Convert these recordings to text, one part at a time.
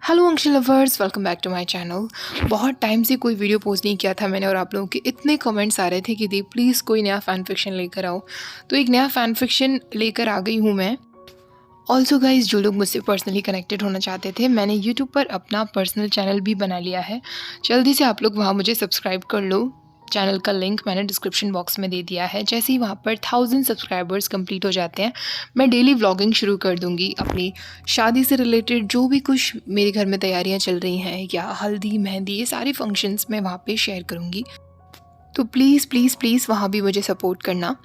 Hello uncle lovers, welcome back to my channel. बहुत time से कोई वीडियो पोस्ट नहीं किया था मैंने और आप लोगों के इतने कमेंट्स आ रहे थे कि दी प्लीज़ कोई नया फ़ैन फिक्शन लेकर आओ। तो एक नया फ़ैन फिक्शन लेकर आ गई हूँ मैं। ऑल्सो गाइज, जो लोग मुझसे पर्सनली कनेक्टेड होना चाहते थे, मैंने यूट्यूब पर अपना पर्सनल चैनल भी बना लिया है। जल्दी से आप लोग वहाँ मुझे सब्सक्राइब कर लो। चैनल का लिंक मैंने डिस्क्रिप्शन बॉक्स में दे दिया है। जैसे ही वहाँ पर 1000 सब्सक्राइबर्स कंप्लीट हो जाते हैं, मैं डेली व्लॉगिंग शुरू कर दूँगी। अपनी शादी से रिलेटेड जो भी कुछ मेरे घर में तैयारियाँ चल रही हैं या हल्दी मेहंदी, ये सारे फंक्शंस मैं वहाँ पे शेयर करूँगी। तो प्लीज़ प्लीज़ प्लीज़ वहाँ भी मुझे सपोर्ट करना।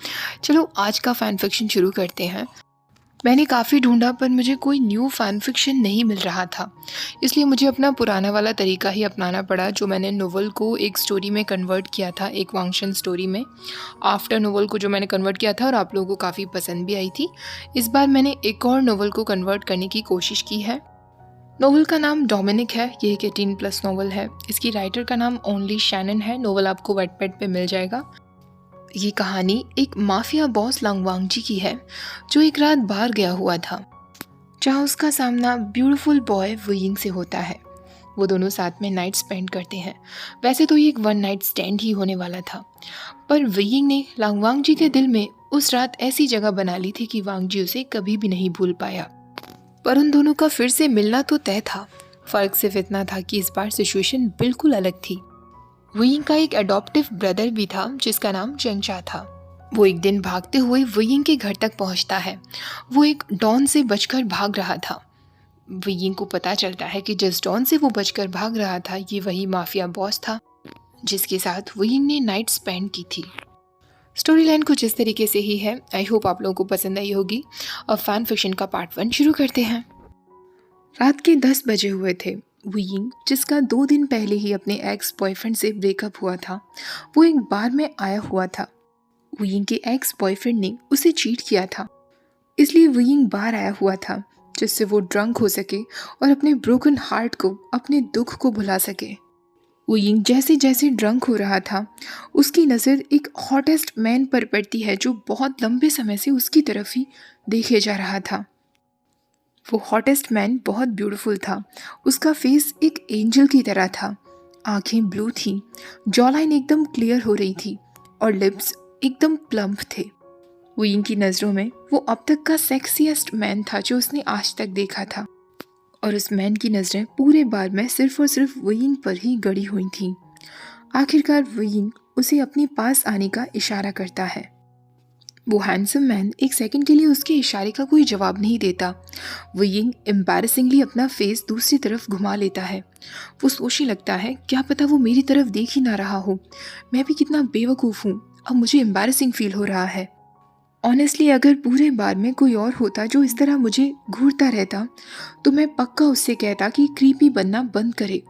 चलो आज का फ़ैन फिक्शन शुरू करते हैं। मैंने काफ़ी ढूंढा पर मुझे कोई न्यू फ़ैन फिक्शन नहीं मिल रहा था, इसलिए मुझे अपना पुराना वाला तरीका ही अपनाना पड़ा जो मैंने नोवेल को एक स्टोरी में कन्वर्ट किया था, एक वांगशन स्टोरी में। आफ्टर नोवेल को जो मैंने कन्वर्ट किया था और आप लोगों को काफ़ी पसंद भी आई थी। इस बार मैंने एक और नोवेल को कन्वर्ट करने की कोशिश की है। नोवेल का नाम डोमिनिक है। ये एक 18+ नोवेल है। इसकी राइटर का नाम ओनली शैनन है। नोवेल आपको वेटपैड पे मिल जाएगा। ये कहानी एक माफिया बॉस लांगवांगजी की है जो एक रात बाहर गया हुआ था, जहाँ उसका सामना ब्यूटीफुल बॉय वुयिंग से होता है। वो दोनों साथ में नाइट स्पेंड करते हैं। वैसे तो ये एक वन नाइट स्टैंड ही होने वाला था, पर वुयिंग ने लांगवांगजी के दिल में उस रात ऐसी जगह बना ली थी कि वांगजी उसे कभी भी नहीं भूल पाया। पर उन दोनों का फिर से मिलना तो तय था। फर्क सिर्फ इतना था कि इस बार सिचुएशन बिल्कुल अलग थी। वुयिंग का एक अडॉप्टिव ब्रदर भी था जिसका नाम चेंगचा था। वो एक दिन भागते हुए वुयिंग के घर तक पहुंचता है। वो एक डॉन से बचकर भाग रहा था। वुयिंग को पता चलता है कि जिस डॉन से वो बचकर भाग रहा था, ये वही माफिया बॉस था जिसके साथ वुयिंग ने नाइट स्पेंड की थी। स्टोरी लाइन कुछ इस तरीके से ही है। आई होप आप लोगों को पसंद आई होगी। और फैन फिक्शन का पार्ट 1 शुरू करते हैं। रात के 10 बजे हुए थे। वुयिंग, जिसका 2 दिन पहले ही अपने एक्स बॉयफ्रेंड से ब्रेकअप हुआ था, वो एक बार में आया हुआ था। वुयिंग के एक्स बॉयफ्रेंड ने उसे चीट किया था, इसलिए वुयिंग बाहर आया हुआ था जिससे वो ड्रंक हो सके और अपने ब्रोकन हार्ट को, अपने दुख को भुला सके। वुयिंग जैसे जैसे ड्रंक हो रहा था, उसकी नज़र एक हॉटेस्ट मैन पर पड़ती है जो बहुत लंबे समय से उसकी तरफ ही देखे जा रहा था। वो हॉटेस्ट मैन बहुत ब्यूटीफुल था। उसका फेस एक एंजल की तरह था। आंखें ब्लू थी, जॉलाइन एकदम क्लियर हो रही थी और लिप्स एकदम प्लम्प थे। वुयिंग की नज़रों में वो अब तक का सेक्सीएस्ट मैन था जो उसने आज तक देखा था, और उस मैन की नज़रें पूरे बार में सिर्फ और सिर्फ वुयिंग पर ही गड़ी हुई थीं। आखिरकार वुयिंग उसे अपने पास आने का इशारा करता है। वो हैंडसम मैन एक सेकंड के लिए उसके इशारे का कोई जवाब नहीं देता। वुयिंग एम्बैरेसिंगली अपना फेस दूसरी तरफ घुमा लेता है। वो सोचने लगता है, क्या पता वो मेरी तरफ देख ही ना रहा हो। मैं भी कितना बेवकूफ़ हूँ, अब मुझे एम्बैरेसिंग फील हो रहा है। ऑनेस्टली अगर पूरे बार में कोई और होता जो इस तरह मुझे घूरता रहता, तो मैं पक्का उससे कहता कि क्रीपी बनना बंद करे,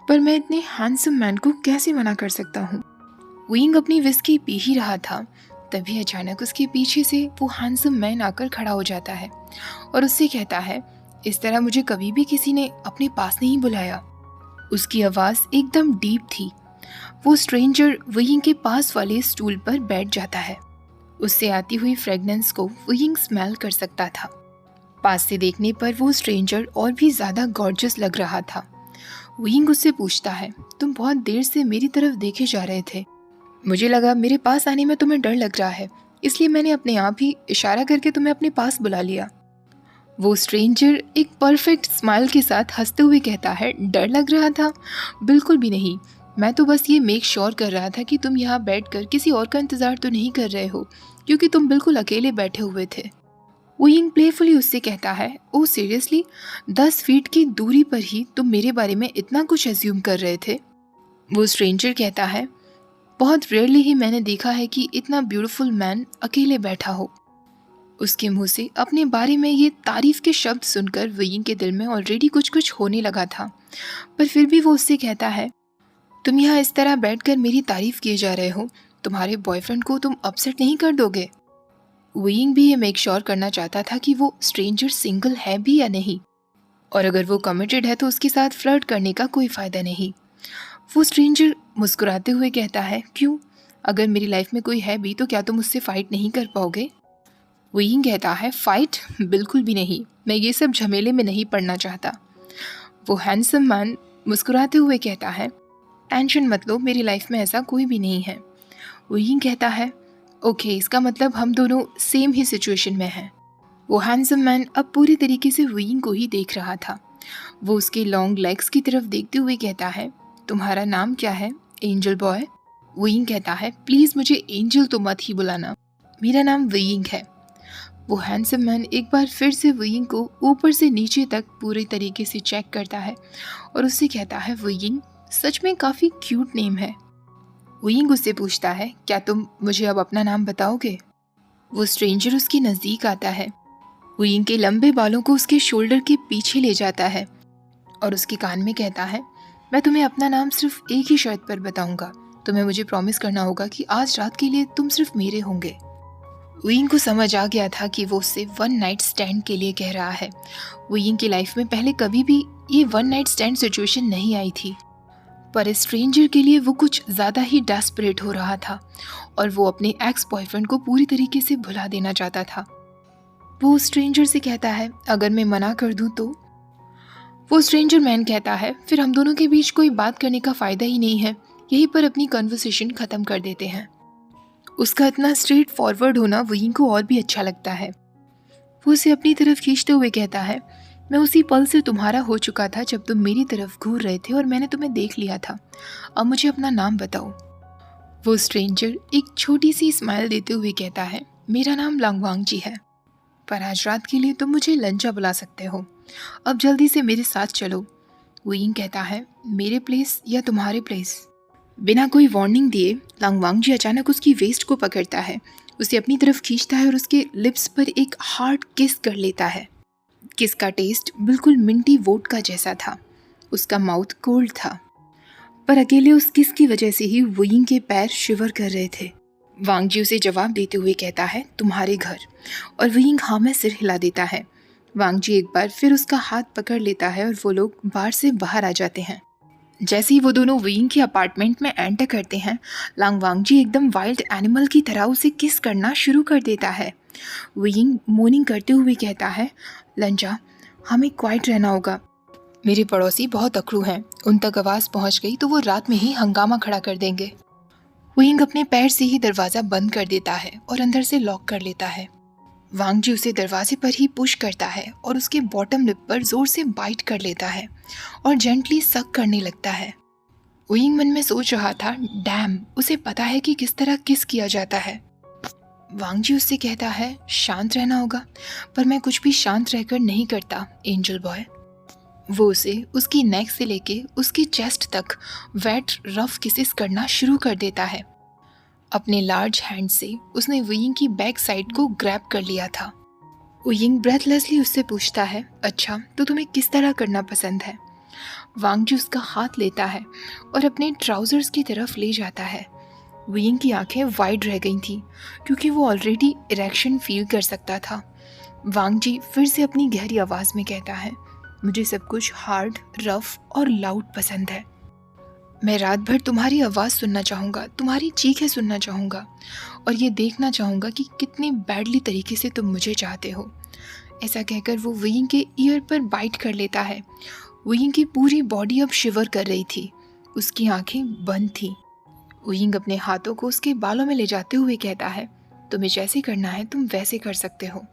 पर मैं इतने हैंडसम मैन को कैसे मना कर सकता हूँ। वुयिंग अपनी विस्की पी ही रहा था, तभी अचानक उसके पीछे से वो हैंडसम मैन आकर खड़ा हो जाता है और उससे कहता है, इस तरह मुझे कभी भी किसी ने अपने पास नहीं बुलाया। उसकी आवाज़ एकदम डीप थी। वो स्ट्रेंजर वुयिंग के पास वाले स्टूल पर बैठ जाता है। उससे आती हुई फ्रेगनेंस को वुयिंग स्मेल कर सकता था। पास से देखने पर वो स्ट्रेंजर और भी ज़्यादा गॉर्जियस लग रहा था। वुयिंग उससे पूछता है, तुम बहुत देर से मेरी तरफ देखे जा रहे थे। मुझे लगा मेरे पास आने में तुम्हें डर लग रहा है, इसलिए मैंने अपने आप ही इशारा करके तुम्हें अपने पास बुला लिया। वो स्ट्रेंजर एक परफेक्ट स्माइल के साथ हंसते हुए कहता है, डर लग रहा था? बिल्कुल भी नहीं। मैं तो बस ये मेक श्योर कर रहा था कि तुम यहाँ बैठकर किसी और का इंतज़ार तो नहीं कर रहे हो, क्योंकि तुम बिल्कुल अकेले बैठे हुए थे। वुयिंग प्लेफुली उससे कहता है, ओह सीरियसली? 10 फीट की दूरी पर ही तुम मेरे बारे में इतना कुछ एज्यूम कर रहे थे? वो स्ट्रेंजर कहता है, बहुत रेयरली ही मैंने देखा है कि इतना ब्यूटीफुल मैन अकेले बैठा हो। उसके मुंह से अपने बारे में ये तारीफ के शब्द सुनकर वुयिंग के दिल में ऑलरेडी कुछ कुछ होने लगा था, पर फिर भी वो उससे कहता है, तुम यहाँ इस तरह बैठकर मेरी तारीफ किए जा रहे हो, तुम्हारे बॉयफ्रेंड को तुम अपसेट नहीं कर दोगे? वुयिंग भी ये मेक श्योर करना चाहता था कि वो स्ट्रेंजर सिंगल है भी या नहीं, और अगर वो कमिटेड है तो उसके साथ फ्लर्ट करने का कोई फ़ायदा नहीं। वो स्ट्रेंजर मुस्कुराते हुए कहता है, क्यों? अगर मेरी लाइफ में कोई है भी तो क्या तुम उससे फ़ाइट नहीं कर पाओगे? वुयिंग कहता है, फ़ाइट? बिल्कुल भी नहीं, मैं ये सब झमेले में नहीं पड़ना चाहता। वो हैंडसम मैन मुस्कुराते हुए कहता है, टेंशन मत लो, मेरी लाइफ में ऐसा कोई भी नहीं है। वो यिंग कहता है, ओके, इसका मतलब हम दोनों सेम ही सिचुएशन में हैं। वो हैंडसम मैन अब पूरी तरीके से वो यिंग को ही देख रहा था। वो उसके लॉन्ग लेग्स की तरफ देखते हुए कहता है, तुम्हारा नाम क्या है एंजल बॉय? वो यिंग कहता है, प्लीज़ मुझे एंजल तो मत ही बुलाना, मेरा नाम वो यिंग है। वो हैंडसम मैन एक बार फिर से वो यिंग को ऊपर से नीचे तक पूरी तरीके से चेक करता है और उससे कहता है, वो यिंग सच में काफ़ी क्यूट नेम है। वो यिंग उससे पूछता है, क्या तुम मुझे अब अपना नाम बताओगे? वो स्ट्रेंजर उसके नज़दीक आता है। वो यिंग के लंबे बालों को उसके शोल्डर के पीछे ले जाता है और उसके कान में कहता है, मैं तुम्हें अपना नाम सिर्फ एक ही शर्त पर बताऊंगा। तुम्हें मुझे प्रॉमिस करना होगा कि आज रात के लिए तुम सिर्फ मेरे होंगे। वो यिंग को समझ आ गया था कि वो उससे वन नाइट स्टैंड के लिए कह रहा है। वो यिंग की लाइफ में पहले कभी भी ये वन नाइट स्टैंड सिचुएशन नहीं आई थी, पर इस स्ट्रेंजर के लिए वो कुछ ज़्यादा ही डेस्परेट हो रहा था और वो अपने एक्स बॉयफ्रेंड को पूरी तरीके से भुला देना चाहता था। वो स्ट्रेंजर से कहता है, अगर मैं मना कर दूं तो? वो स्ट्रेंजर मैन कहता है, फिर हम दोनों के बीच कोई बात करने का फ़ायदा ही नहीं है, यहीं पर अपनी कन्वर्सेशन ख़त्म कर देते हैं। उसका इतना स्ट्रेट फॉरवर्ड होना वो यिंग को और भी अच्छा लगता है। वो उसे अपनी तरफ खींचते हुए कहता है, मैं उसी पल से तुम्हारा हो चुका था जब तुम मेरी तरफ घूर रहे थे और मैंने तुम्हें देख लिया था। अब मुझे अपना नाम बताओ। वो स्ट्रेंजर एक छोटी सी स्माइल देते हुए कहता है, मेरा नाम लांगवांग जी है, पर आज रात के लिए तुम मुझे लंचा बुला सकते हो। अब जल्दी से मेरे साथ चलो। वो यिंग कहता है, मेरे प्लेस या तुम्हारे प्लेस? बिना कोई वार्निंग दिए लांगवांग जी अचानक उसकी वेस्ट को पकड़ता है, उसे अपनी तरफ खींचता है और उसके लिप्स पर एक हार्ड किस कर लेता है। किस का टेस्ट बिल्कुल मिंटी वोडका जैसा था। उसका माउथ कोल्ड था, पर अकेले उस किस की वजह से ही वो यिंग के पैर शिवर कर रहे थे। वांग जी उसे जवाब देते हुए कहता है, तुम्हारे घर, और वो यिंग हाँ में सिर हिला देता है। वांग जी एक बार फिर उसका हाथ पकड़ लेता है और वो लोग बार से बाहर आ जाते हैं। जैसे ही वो दोनों वो यिंग के अपार्टमेंट में एंटर करते हैं, लांगवांग जी एकदम वाइल्ड एनिमल की तरह उसे किस करना शुरू कर देता है। वो यिंग मोर्निंग करते हुए कहता है, लंजा, हमें क्वाइट रहना होगा, मेरे पड़ोसी बहुत अकड़ू हैं, उन तक आवाज़ पहुंच गई तो वो रात में ही हंगामा खड़ा कर देंगे। वो यिंग अपने पैर से ही दरवाज़ा बंद कर देता है और अंदर से लॉक कर लेता है। वांग जी उसे दरवाजे पर ही पुश करता है और उसके बॉटम लिप पर जोर से बाइट कर लेता है और जेंटली सक करने लगता है। वो यिंग मन में सोच रहा था, डैम, उसे पता है कि किस तरह किस किया जाता है। वांग जी उससे कहता है, शांत रहना होगा, पर मैं कुछ भी शांत रहकर नहीं करता एंजल बॉय। वो उसे उसकी नेक से लेके उसकी चेस्ट तक वेट रफ किसेस करना शुरू कर देता है। अपने लार्ज हैंड से उसने वो यिंग की बैक साइड को ग्रैब कर लिया था। वो यिंग ब्रेथलेसली उससे पूछता है, अच्छा तो तुम्हें किस तरह करना पसंद है? वांग जी उसका हाथ लेता है और अपने ट्राउजर्स की तरफ ले जाता है। वो यिंग की आंखें वाइड रह गई थीं क्योंकि वो ऑलरेडी इरेक्शन फील कर सकता था। वांग जी फिर से अपनी गहरी आवाज़ में कहता है, मुझे सब कुछ हार्ड, रफ और लाउड पसंद है। मैं रात भर तुम्हारी आवाज़ सुनना चाहूँगा, तुम्हारी चीखें सुनना चाहूँगा और ये देखना चाहूँगा कि कितनी बैडली तरीके से तुम मुझे चाहते हो। ऐसा कहकर वो वो यिंग के ईयर पर बाइट कर लेता है। वो यिंग की पूरी बॉडी अब शिवर कर रही थी, उसकी आंखें बंद थीं। वो यिंग अपने हाथों को उसके बालों में ले जाते हुए कहता है, तुम्हें जैसे करना है तुम वैसे कर सकते हो।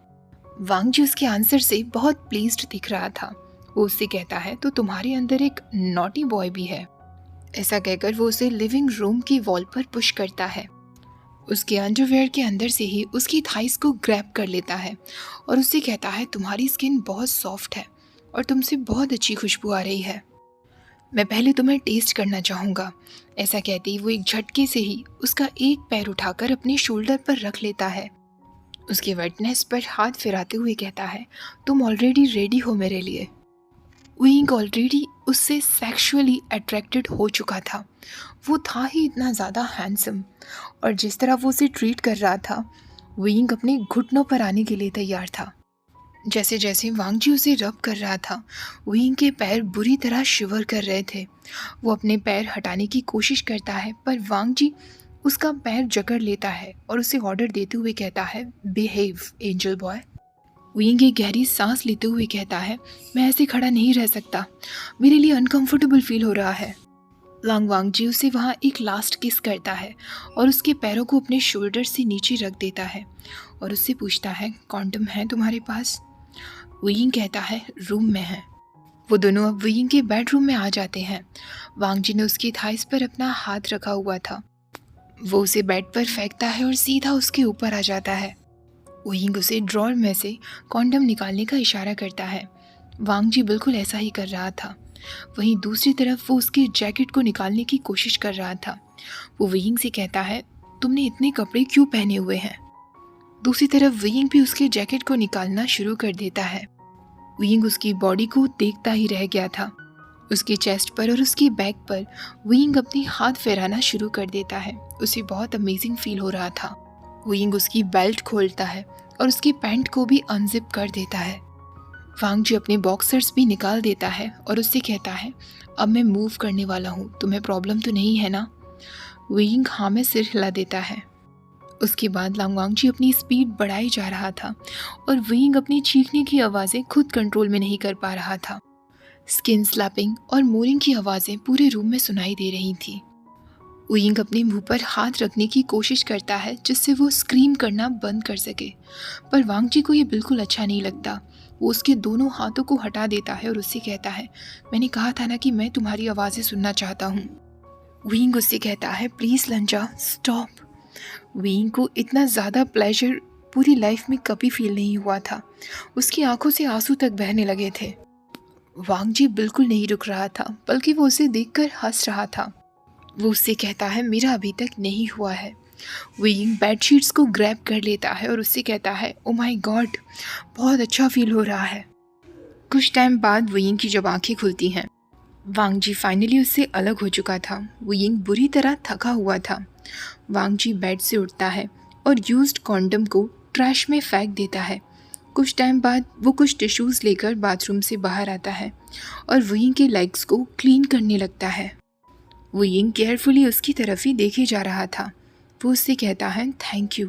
वांग जी उसके आंसर से बहुत प्लीज्ड दिख रहा था। वो उससे कहता है, तो तुम्हारे अंदर एक नॉटी बॉय भी है। ऐसा कहकर वो उसे लिविंग रूम की वॉल पर पुश करता है। उसके अंडरवेयर के अंदर से ही उसकी थाइस को ग्रैब कर लेता है और उससे कहता है, तुम्हारी स्किन बहुत सॉफ्ट है और तुमसे बहुत अच्छी खुशबू आ रही है, मैं पहले तुम्हें टेस्ट करना चाहूँगा। ऐसा कहते ही वो एक झटके से ही उसका एक पैर उठाकर अपने शोल्डर पर रख लेता है। उसके वेटनेस पर हाथ फिराते हुए कहता है, तुम ऑलरेडी रेडी हो मेरे लिए। वो यिंग ऑलरेडी उससे सेक्सुअली अट्रैक्टेड हो चुका था। वो था ही इतना ज़्यादा हैंडसम और जिस तरह वो उसे ट्रीट कर रहा था, वो यिंग अपने घुटनों पर आने के लिए तैयार था। जैसे जैसे वांग जी उसे रब कर रहा था, वो यिंग के पैर बुरी तरह शिवर कर रहे थे। वो अपने पैर हटाने की कोशिश करता है, पर वांग जी उसका पैर जकड़ लेता है और उसे ऑर्डर देते हुए कहता है, बिहेव एंजल बॉय। वो यिंग एक गहरी सांस लेते हुए कहता है, मैं ऐसे खड़ा नहीं रह सकता, मेरे लिए अनकंफर्टेबल फील हो रहा है। लांग वांग जी उसे वहाँ एक लास्ट किस करता है और उसके पैरों को अपने शोल्डर से नीचे रख देता है और उससे पूछता है, कॉन्डम है तुम्हारे पास? वुयिंग कहता है, रूम में है। वो दोनों अब वुयिंग के बेडरूम में आ जाते हैं। वांग जी ने उसकी थाइस पर अपना हाथ रखा हुआ था। वो उसे बेड पर फेंकता है और सीधा उसके ऊपर आ जाता है। वुयिंग उसे ड्रॉर में से कॉन्डम निकालने का इशारा करता है। वांग जी बिल्कुल ऐसा ही कर रहा था। वहीं दूसरी तरफ वो उसके जैकेट को निकालने की कोशिश कर रहा था। वो वुयिंग से कहता है, तुमने इतने कपड़े क्यों पहने हुए हैं? दूसरी तरफ वुयिंग भी उसके जैकेट को निकालना शुरू कर देता है। वुयिंग उसकी बॉडी को देखता ही रह गया था। उसकी चेस्ट पर और उसकी बैक पर वुयिंग अपनी हाथ फहराना शुरू कर देता है। उसे बहुत अमेजिंग फील हो रहा था। वुयिंग उसकी बेल्ट खोलता है और उसकी पैंट को भी अनजिप कर देता है। वांग जी अपने बॉक्सर्स भी निकाल देता है और उससे कहता है, अब मैं मूव करने वाला हूँ, तुम्हें प्रॉब्लम तो नहीं है ना? वुयिंग हाँ में सिर हिला देता है। उसके बाद लांग वांग जी अपनी स्पीड बढ़ाई जा रहा था और वुयिंग अपनी चीखने की आवाज़ें खुद कंट्रोल में नहीं कर पा रहा था। स्किन स्लैपिंग और मोरिंग की आवाज़ें पूरे रूम में सुनाई दे रही थी। वुयिंग अपने मुंह पर हाथ रखने की कोशिश करता है जिससे वो स्क्रीम करना बंद कर सके, पर वांग जी को ये बिल्कुल अच्छा नहीं लगता। वो उसके दोनों हाथों को हटा देता है और उससे कहता है, मैंने कहा था ना कि मैं तुम्हारी आवाज़ें सुनना चाहता हूँ। वुयिंग उससे कहता है, प्लीज़ लंजा स्टॉप। वुयिंग को इतना ज़्यादा प्लेजर पूरी लाइफ में कभी फील नहीं हुआ था। उसकी आंखों से आंसू तक बहने लगे थे। वांग जी बिल्कुल नहीं रुक रहा था, बल्कि वो उसे देखकर हंस रहा था। वो उससे कहता है, मेरा अभी तक नहीं हुआ है। वुयिंग बेडशीट्स को ग्रैब कर लेता है और उससे कहता है, ओ माय गॉड, बहुत अच्छा फील हो रहा है। कुछ टाइम बाद वुयिंग की जब आंखें खुलती हैं, वांग जी फाइनली उससे अलग हो चुका था। वुयिंग बुरी तरह थका हुआ था। वांग जी बेड से उठता है और यूज्ड कॉन्डम को ट्रैश में फेंक देता है। कुछ टाइम बाद वो कुछ टिश्यूज़ लेकर बाथरूम से बाहर आता है और वुयिंग के लेग्स को क्लीन करने लगता है। वुयिंग केयरफुली उसकी तरफ ही देखे जा रहा था। वो उससे कहता है, थैंक यू।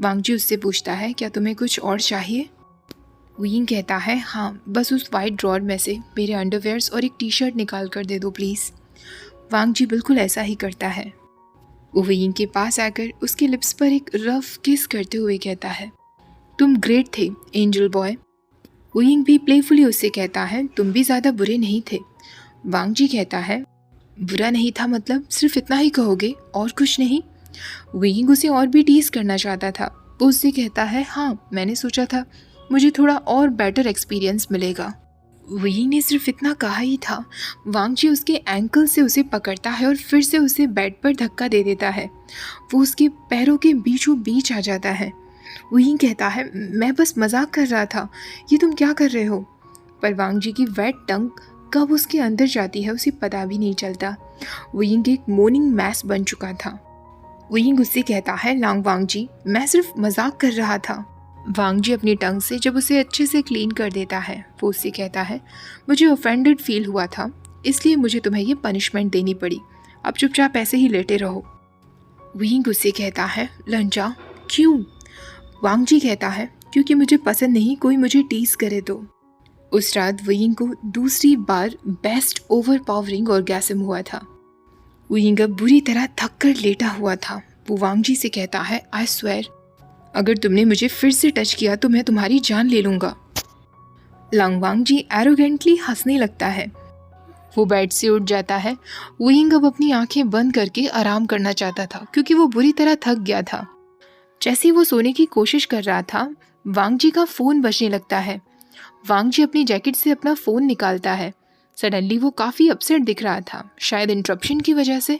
वांग जी उससे पूछता है, क्या तुम्हें कुछ और चाहिए? वुयिंग कहता है, हाँ, बस उस वाइट ड्रॉर में से मेरे अंडरवेयर्स और एक टी शर्ट निकाल कर दे दो प्लीज़। वांग जी बिल्कुल ऐसा ही करता है। वो वुयिंग के पास आकर उसके लिप्स पर एक रफ किस करते हुए कहता है, तुम ग्रेट थे एंजल बॉय। वुयिंग भी प्लेफुली उससे कहता है, तुम भी ज़्यादा बुरे नहीं थे। वांग जी कहता है, बुरा नहीं था मतलब सिर्फ इतना ही कहोगे और कुछ नहीं? वुयिंग उसे और भी टीज करना चाहता था। वो उससे कहता है, हाँ, मैंने सोचा था मुझे थोड़ा और बेटर एक्सपीरियंस मिलेगा। वुयिंग ने सिर्फ इतना कहा ही था, वांग जी उसके एंकल से उसे पकड़ता है और फिर से उसे बेड पर धक्का दे देता है। वो उसके पैरों के बीचों बीच आ जाता है। वुयिंग कहता है, मैं बस मजाक कर रहा था, ये तुम क्या कर रहे हो? पर वांग जी की वेट टंग कब उसके अंदर जाती है उसे पता भी नहीं चलता। वुयिंग एक मोर्निंग मैस बन चुका था। वुयिंग उससे कहता है, लांग वांग जी, मैं सिर्फ मजाक कर रहा था। वांग जी अपनी टंग से जब उसे अच्छे से क्लीन कर देता है, वो उससे कहता है, मुझे ऑफेंडेड फील हुआ था, इसलिए मुझे तुम्हें ये पनिशमेंट देनी पड़ी। अब चुपचाप ऐसे ही लेटे रहो। वुयिंग उससे कहता है, लंजा, क्यों? वांग जी कहता है, क्योंकि मुझे पसंद नहीं कोई मुझे टीज करे तो। उस रात वुयिंग को दूसरी बार बेस्ट ओवर पावरिंग ऑर्गेज़म हुआ था। वुयिंग अब बुरी तरह थक कर लेटा हुआ था। वो वांग जी से कहता है, आई स्वेयर, अगर तुमने मुझे फिर से टच किया तो मैं तुम्हारी जान ले लूँगा। लांग वांग जी एरोगेंटली हंसने लगता है। वो बेड से उठ जाता है। वुयिंग अब अपनी आंखें बंद करके आराम करना चाहता था क्योंकि वो बुरी तरह थक गया था। जैसे ही वो सोने की कोशिश कर रहा था, वांग जी का फ़ोन बजने लगता है। वांग जी अपनी जैकेट से अपना फ़ोन निकालता है। सडनली वो काफ़ी अपसेट दिख रहा था, शायद इंटरप्शन की वजह से।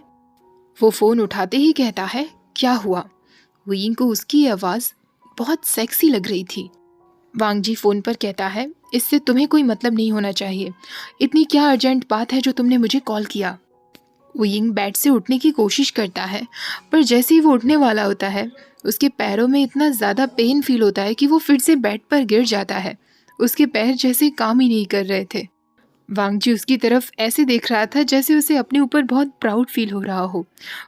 वो फ़ोन उठाते ही कहता है, क्या हुआ? वुयिंग को उसकी आवाज़ बहुत सेक्सी लग रही थी। वांग जी फ़ोन पर कहता है, इससे तुम्हें कोई मतलब नहीं होना चाहिए। इतनी क्या अर्जेंट बात है जो तुमने मुझे कॉल किया? वुयिंग बेड से उठने की कोशिश करता है, पर जैसे ही वो उठने वाला होता है, उसके पैरों में इतना ज़्यादा पेन फील होता है कि वो फिर से बेड पर गिर जाता है। उसके पैर जैसे काम ही नहीं कर रहे थे। वांग जी उसकी तरफ ऐसे देख रहा था जैसे उसे अपने ऊपर बहुत प्राउड फील हो रहा हो,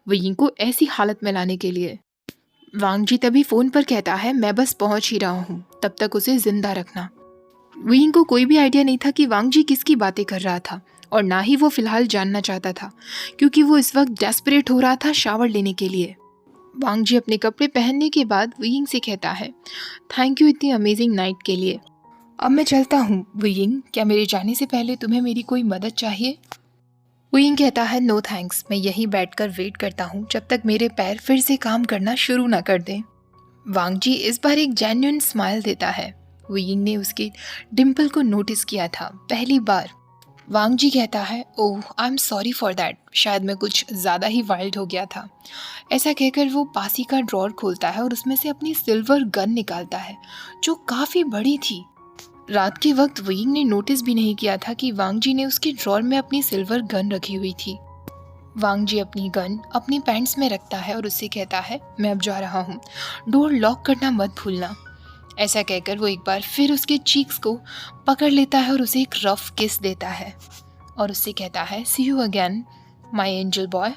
वुयिंग को ऐसी हालत में लाने के लिए। वांग जी तभी फ़ोन पर कहता है, मैं बस पहुंच ही रहा हूँ, तब तक उसे जिंदा रखना। विंग को कोई भी आइडिया नहीं था कि वांग जी किसकी बातें कर रहा था, और ना ही वो फिलहाल जानना चाहता था, क्योंकि वो इस वक्त डेस्परेट हो रहा था शावर लेने के लिए। वांग जी अपने कपड़े पहनने के बाद विंग से कहता है, थैंक यू इतनी अमेजिंग नाइट के लिए। अब मैं चलता हूँ। विंग, क्या मेरे जाने से पहले तुम्हें मेरी कोई मदद चाहिए? विंग कहता है, नो थैंक्स, मैं यहीं बैठकर वेट करता हूँ जब तक मेरे पैर फिर से काम करना शुरू ना कर दें। वांग जी इस बार एक जेन्युइन स्माइल देता है। विंग ने उसके डिम्पल को नोटिस किया था पहली बार। वांग जी कहता है, oh I am sorry for that, शायद मैं कुछ ज़्यादा ही वाइल्ड हो गया था। ऐसा कहकर वो पासी का ड्रॉर खोलता है और उसमें से अपनी सिल्वर गन निकालता है, जो काफ़ी बड़ी थी। रात के वक्त विंग ने नोटिस भी नहीं किया था कि वांग जी ने उसके ड्रॉर में अपनी सिल्वर गन रखी हुई थी। वांग जी अपनी गन अपनी पैंट्स में रखता है और उससे कहता है, मैं अब जा रहा हूँ, डोर लॉक करना मत भूलना। ऐसा कहकर वो एक बार फिर उसके चीक्स को पकड़ लेता है और उसे एक रफ किस देता है और उससे कहता है, see you again my angel boy.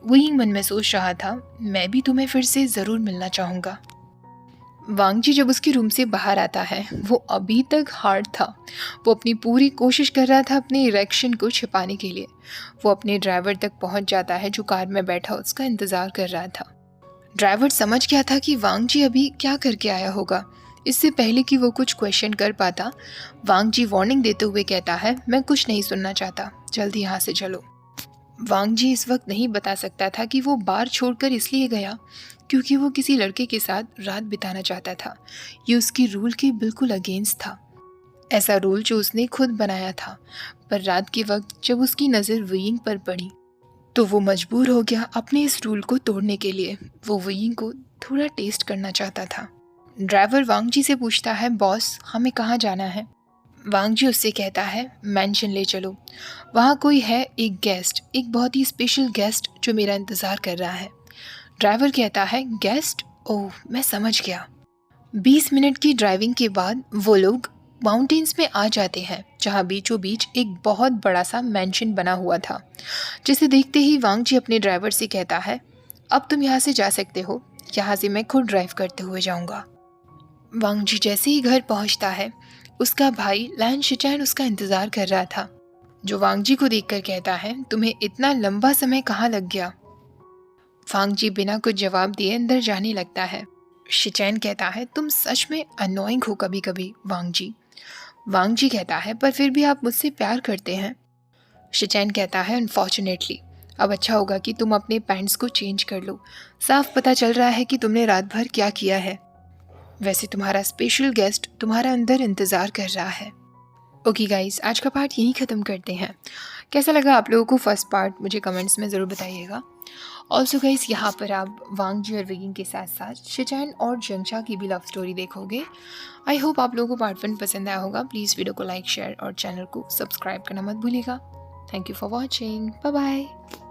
Wing मन में सोच रहा था, मैं भी तुम्हें फिर से ज़रूर मिलना चाहूँगा। वांग जी जब उसके रूम से बाहर आता है, वो अभी तक हार्ड था। वो अपनी पूरी कोशिश कर रहा था अपने इरेक्शन को छिपाने के लिए। वो अपने ड्राइवर तक पहुंच जाता है जो कार में बैठा उसका इंतज़ार कर रहा था। ड्राइवर समझ गया था कि वांग जी अभी क्या करके आया होगा। इससे पहले कि वो कुछ क्वेश्चन कर पाता, वांग जी वार्निंग देते हुए कहता है, मैं कुछ नहीं सुनना चाहता, जल्दी यहाँ से चलो। वांग जी इस वक्त नहीं बता सकता था कि वो बार छोड़कर इसलिए गया क्योंकि वो किसी लड़के के साथ रात बिताना चाहता था। ये उसकी रूल के बिल्कुल अगेंस्ट था, ऐसा रूल जो उसने खुद बनाया था। पर रात के वक्त जब उसकी नज़र विंग पर पड़ी तो वो मजबूर हो गया अपने इस रूल को तोड़ने के लिए। वो विंग को थोड़ा टेस्ट करना चाहता था। ड्राइवर वांग जी से पूछता है, बॉस हमें कहाँ जाना है? वांग जी उससे कहता है, मैंशन ले चलो, वहाँ कोई है, एक गेस्ट, एक बहुत ही स्पेशल गेस्ट जो मेरा इंतज़ार कर रहा है। ड्राइवर कहता है, गेस्ट? ओह मैं समझ गया। 20 मिनट की ड्राइविंग के बाद वो लोग माउंटेन्स में आ जाते हैं, जहाँ बीचों बीच एक बहुत बड़ा सा मैंशन बना हुआ था, जिसे देखते ही वांग जी अपने ड्राइवर से कहता है, अब तुम यहाँ से जा सकते हो, यहाँ से मैं खुद ड्राइव करते हुए जाऊँगा। वांग जी जैसे ही घर पहुँचता है, उसका भाई लैन शिचैन उसका इंतज़ार कर रहा था, जो वांग जी को देखकर कहता है, तुम्हें इतना लंबा समय कहाँ लग गया? वांग जी बिना कुछ जवाब दिए अंदर जाने लगता है। शिचैन कहता है, तुम सच में अनोइंग हो कभी कभी वांग जी। वांग जी कहता है, पर फिर भी आप मुझसे प्यार करते हैं। शिचैन कहता है, अनफॉर्चुनेटली अब अच्छा होगा कि तुम अपने पैंट्स को चेंज कर लो, साफ पता चल रहा है कि तुमने रात भर क्या किया है। वैसे तुम्हारा स्पेशल गेस्ट तुम्हारा अंदर इंतज़ार कर रहा है। ओके गाइस, आज का पार्ट यहीं ख़त्म करते हैं। कैसा लगा आप लोगों को फर्स्ट पार्ट, मुझे कमेंट्स में ज़रूर बताइएगा। ऑल्सो गाइस, यहाँ पर आप वांग जी और विगिंग के साथ साथ शिचैन और जंगशा की भी लव स्टोरी देखोगे। आई होप आप लोगों को पार्ट 1 पसंद आया होगा। प्लीज़ वीडियो को लाइक, शेयर और चैनल को सब्सक्राइब करना मत भूलिएगा। Thank you for watching. Bye bye.